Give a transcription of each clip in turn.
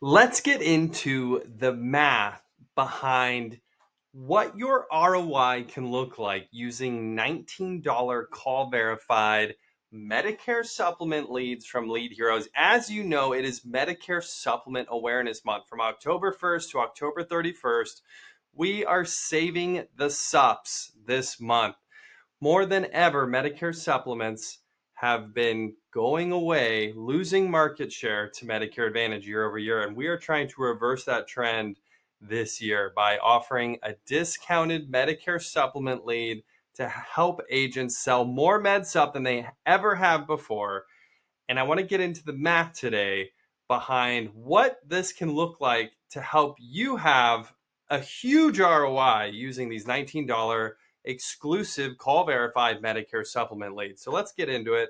Let's get into the math behind what your ROI can look like using $19 call verified Medicare supplement leads from Lead Heroes. As you know, it is Medicare Supplement Awareness Month from October 1st to October 31st. We are saving the Supps this month. More than ever, Medicare supplements have been going away, losing market share to Medicare Advantage year over year. And we are trying to reverse that trend this year by offering a discounted Medicare supplement lead to help agents sell more Med Supp than they ever have before. And I want to get into the math today behind what this can look like to help you have a huge ROI using these $19 exclusive call verified Medicare supplement leads. So let's get into it.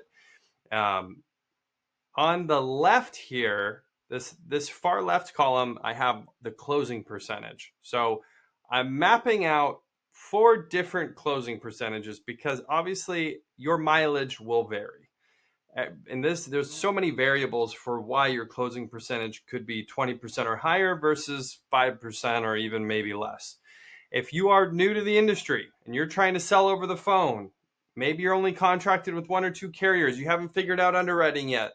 On the left here, this far left column, I have the closing percentage. So I'm mapping out 4 different closing percentages because obviously your mileage will vary. In this, there's so many variables for why your closing percentage could be 20% or higher versus 5% or even maybe less. If you are new to the industry and you're trying to sell over the phone, maybe you're only contracted with 1 or 2 carriers, you haven't figured out underwriting yet.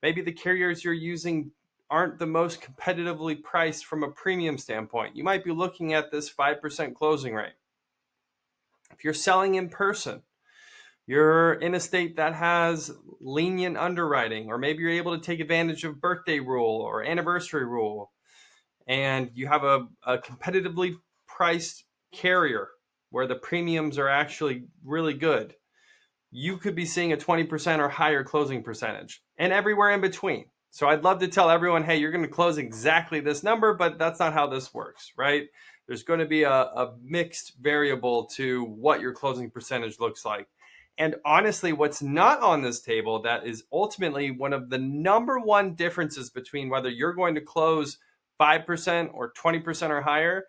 Maybe the carriers you're using aren't the most competitively priced from a premium standpoint. You might be looking at this 5% closing rate. If you're selling in person, you're in a state that has lenient underwriting, or maybe you're able to take advantage of birthday rule or anniversary rule, and you have a competitively priced carrier where the premiums are actually really good, you could be seeing a 20% or higher closing percentage, and everywhere in between. So I'd love to tell everyone, hey, you're going to close exactly this number, but that's not how this works, right? There's going to be a mixed variable to what your closing percentage looks like. And honestly, what's not on this table that is ultimately one of the number one differences between whether you're going to close 5% or 20% or higher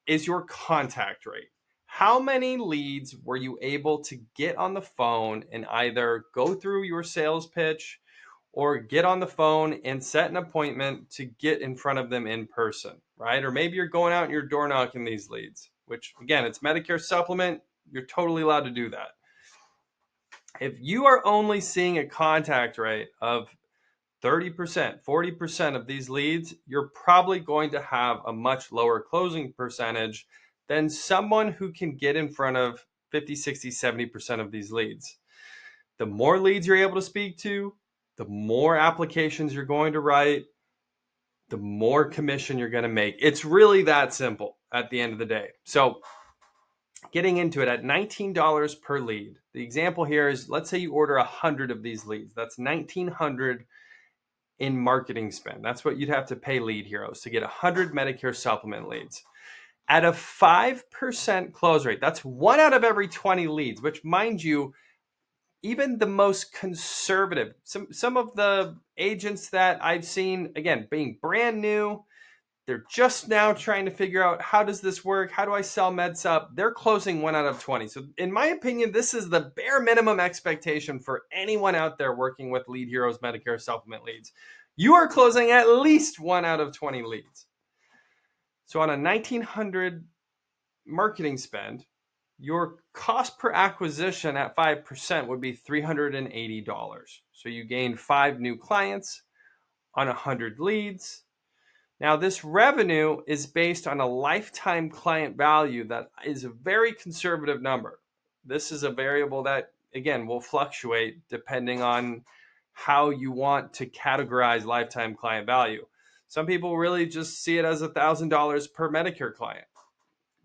is your contact rate. How many leads were you able to get on the phone and either go through your sales pitch or get on the phone and set an appointment to get in front of them in person, right? Or maybe you're going out and you're door knocking these leads, which again, it's Medicare Supplement. You're totally allowed to do that. If you are only seeing a contact rate of 30%, 40% of these leads, you're probably going to have a much lower closing percentage than someone who can get in front of 50, 60, 70% of these leads. The more leads you're able to speak to, the more applications you're going to write, the more commission you're going to make. It's really that simple at the end of the day. So getting into it, at $19 per lead, the example here is, let's say you order 100 of these leads. That's $1,900 in marketing spend. That's what you'd have to pay Lead Heroes to get 100 Medicare supplement leads. At a 5% close rate, that's 1 out of every 20 leads, which, mind you, even the most conservative, some of the agents that I've seen, again, being brand new, they're just now trying to figure out, how does this work? How do I sell Med Supp? They're closing 1 out of 20. So in my opinion, this is the bare minimum expectation for anyone out there working with Lead Heroes Medicare Supplement leads. You are closing at least 1 out of 20 leads. So on a $1,900 marketing spend, your cost per acquisition at 5% would be $380. So you gained 5 new clients on 100 leads. Now, this revenue is based on a lifetime client value that is a very conservative number. This is a variable that, again, will fluctuate depending on how you want to categorize lifetime client value. Some people really just see it as $1,000 per Medicare client.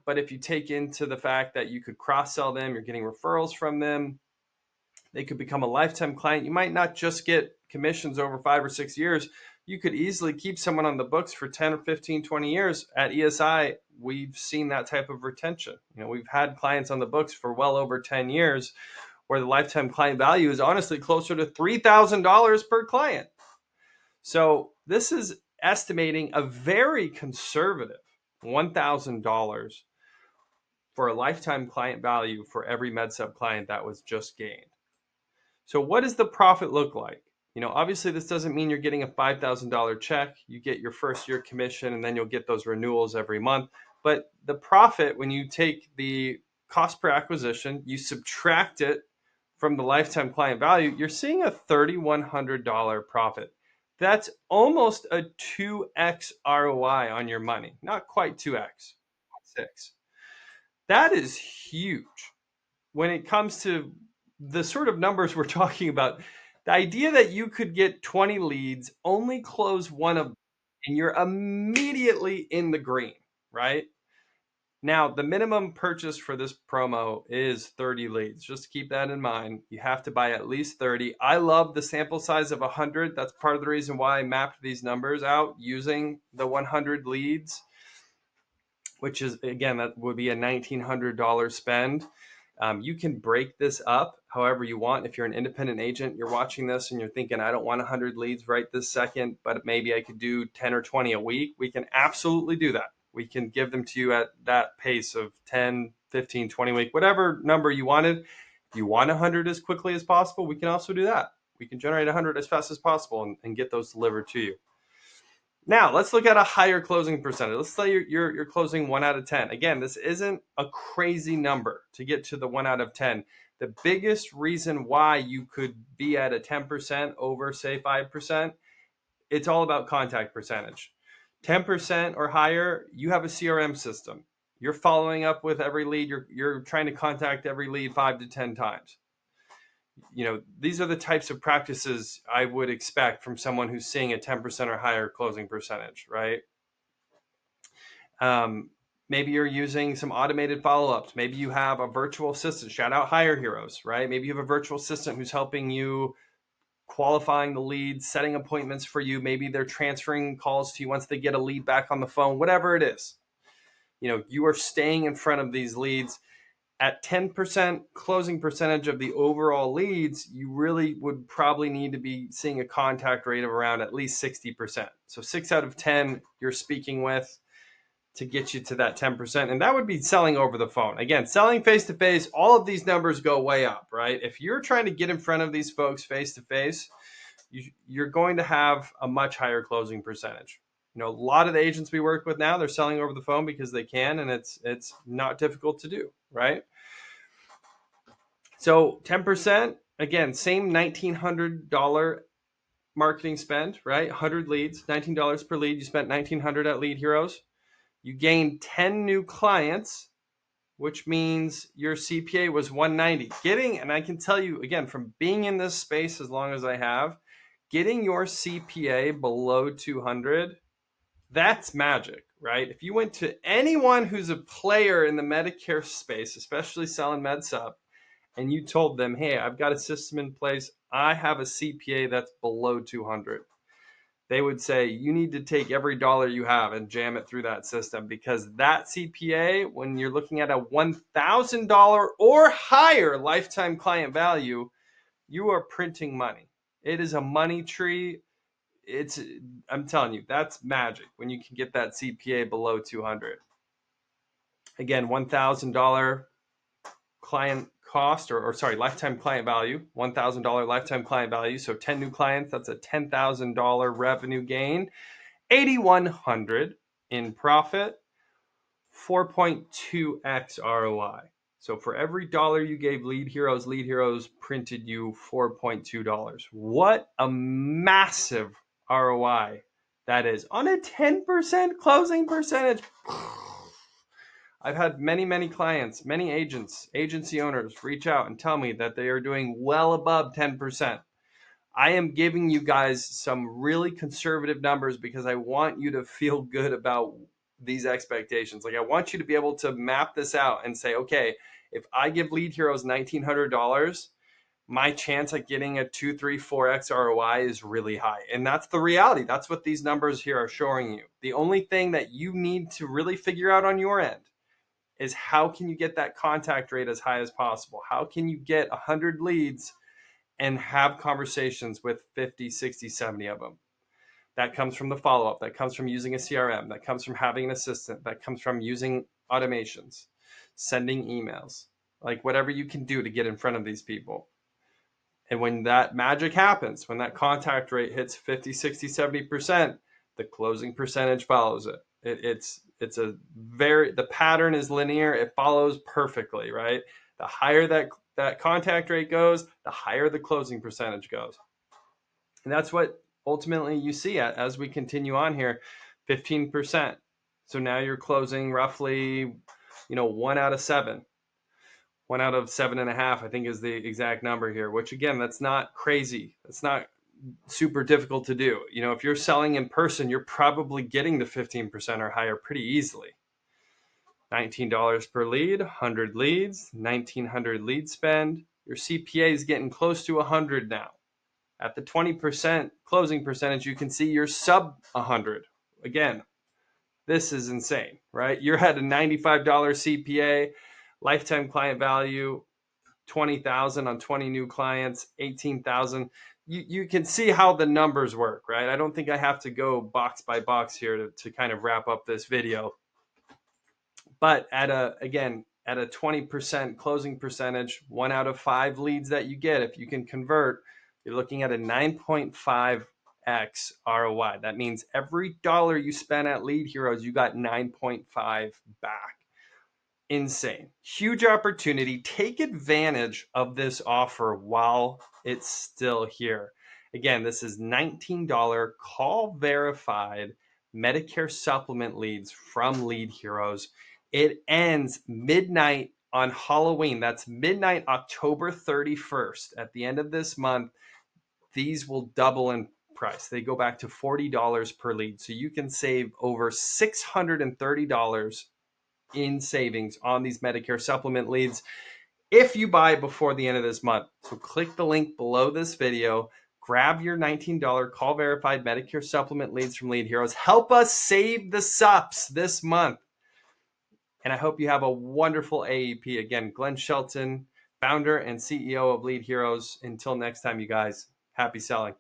But if you take into the fact that you could cross-sell them, you're getting referrals from them, they could become a lifetime client. You might not just get commissions over 5 or 6 years. You could easily keep someone on the books for 10 or 15, 20 years. At ESI, we've seen that type of retention. We've had clients on the books for well over 10 years where the lifetime client value is honestly closer to $3,000 per client. So this is estimating a very conservative $1,000 for a lifetime client value for every Med Supp client that was just gained. So what does the profit look like? Obviously this doesn't mean you're getting a $5,000 check. You get your first year commission and then you'll get those renewals every month. But the profit, when you take the cost per acquisition, you subtract it from the lifetime client value, you're seeing a $3,100 profit. That's almost a 2x ROI on your money. Not quite 2x, 6. That is huge. When it comes to the sort of numbers we're talking about, the idea that you could get 20 leads, only close one of them, and you're immediately in the green, right? Now, the minimum purchase for this promo is 30 leads. Just keep that in mind. You have to buy at least 30. I love the sample size of 100. That's part of the reason why I mapped these numbers out using the 100 leads, which is, again, that would be a $1,900 spend. You can break this up however you want. If you're an independent agent, you're watching this and you're thinking, I don't want 100 leads right this second, but maybe I could do 10 or 20 a week. We can absolutely do that. We can give them to you at that pace of 10, 15, 20 a week, whatever number you wanted. If you want 100 as quickly as possible, we can also do that. We can generate 100 as fast as possible and get those delivered to you. Now, let's look at a higher closing percentage. Let's say you're closing 1 out of 10. Again, this isn't a crazy number to get to the 1 out of 10. The biggest reason why you could be at a 10% over, say, 5%, it's all about contact percentage. 10% or higher, you have a CRM system. You're following up with every lead. You're trying to contact every lead 5 to 10 times. These are the types of practices I would expect from someone who's seeing a 10% or higher closing percentage, right? Maybe you're using some automated follow-ups. Maybe you have a virtual assistant. Shout out Hire Heroes, right? Maybe you have a virtual assistant who's helping you qualifying the leads, setting appointments for you. Maybe they're transferring calls to you once they get a lead back on the phone, whatever it is. You are staying in front of these leads. At 10% closing percentage of the overall leads, you really would probably need to be seeing a contact rate of around at least 60%. So 6 out of 10 you're speaking with to get you to that 10%. And that would be selling over the phone. Again, selling face-to-face, all of these numbers go way up, right? If you're trying to get in front of these folks face-to-face, you're going to have a much higher closing percentage. A lot of the agents we work with now, they're selling over the phone because they can, and it's not difficult to do, right? So 10%, again, same $1,900 marketing spend, right? 100 leads, $19 per lead. You spent $1,900 at Lead Heroes. You gained 10 new clients, which means your CPA was 190. And I can tell you, again, from being in this space as long as I have, getting your CPA below 200, that's magic, right? If you went to anyone who's a player in the Medicare space, especially selling Med Supp, and you told them, hey, I've got a system in place, I have a CPA that's below 200, they would say, you need to take every dollar you have and jam it through that system, because that CPA, when you're looking at a $1,000 or higher lifetime client value, you are printing money. It is a money tree. I'm telling you, that's magic when you can get that CPA below 200. Again, $1,000 client cost or sorry, lifetime client value, $1,000 lifetime client value. So 10 new clients, that's a $10,000 revenue gain, 8,100 in profit, 4.2x ROI. So for every dollar you gave Lead Heroes printed you $4.2. What a massive ROI that is on a 10% closing percentage. I've had many clients, many agents, agency owners reach out and tell me that they are doing well above 10%. I am giving you guys some really conservative numbers because I want you to feel good about these expectations. Like, I want you to be able to map this out and say, okay, if I give Lead Heroes $1,900, my chance at getting a 2, 3, 4x ROI is really high. And that's the reality. That's what these numbers here are showing you. The only thing that you need to really figure out on your end is how can you get that contact rate as high as possible? How can you get 100 leads and have conversations with 50, 60, 70 of them? That comes from the follow-up. That comes from using a CRM. That comes from having an assistant. That comes from using automations, sending emails, like whatever you can do to get in front of these people. And when that magic happens, when that contact rate hits 50, 60, 70%, the closing percentage follows it. It's a very, the pattern is linear. It follows perfectly, right? The higher that contact rate goes, the higher the closing percentage goes. And that's what ultimately you see as we continue on here, 15%. So now you're closing roughly, 1 out of 7. 1 out of 7.5, I think, is the exact number here, which again, that's not crazy. That's not super difficult to do. If you're selling in person, you're probably getting the 15% or higher pretty easily. $19 per lead, 100 leads, 1,900 lead spend. Your CPA is getting close to 100 now. At the 20% closing percentage, you can see you're sub 100. Again, this is insane, right? You're at a $95 CPA, lifetime client value, 20,000 on 20 new clients, 18,000. You can see how the numbers work, right? I don't think I have to go box by box here to kind of wrap up this video. But at a 20% closing percentage, 1 out of 5 leads that you get, if you can convert, you're looking at a 9.5x ROI. That means every dollar you spend at Lead Heroes, you got 9.5 back. Insane. Huge opportunity. Take advantage of this offer while it's still here. Again, this is $19 call verified Medicare Supplement leads from Lead Heroes. It ends midnight on Halloween. That's midnight, October 31st. At the end of this month, these will double in price. They go back to $40 per lead. So you can save over $630 in savings on these Medicare Supplement leads if you buy before the end of this month. So click the link below this video, grab your $19 call verified Medicare Supplement leads from Lead Heroes. Help us save the Supps this month. And I hope you have a wonderful AEP. Again, Glen Shelton, founder and CEO of Lead Heroes. Until next time, you guys, happy selling.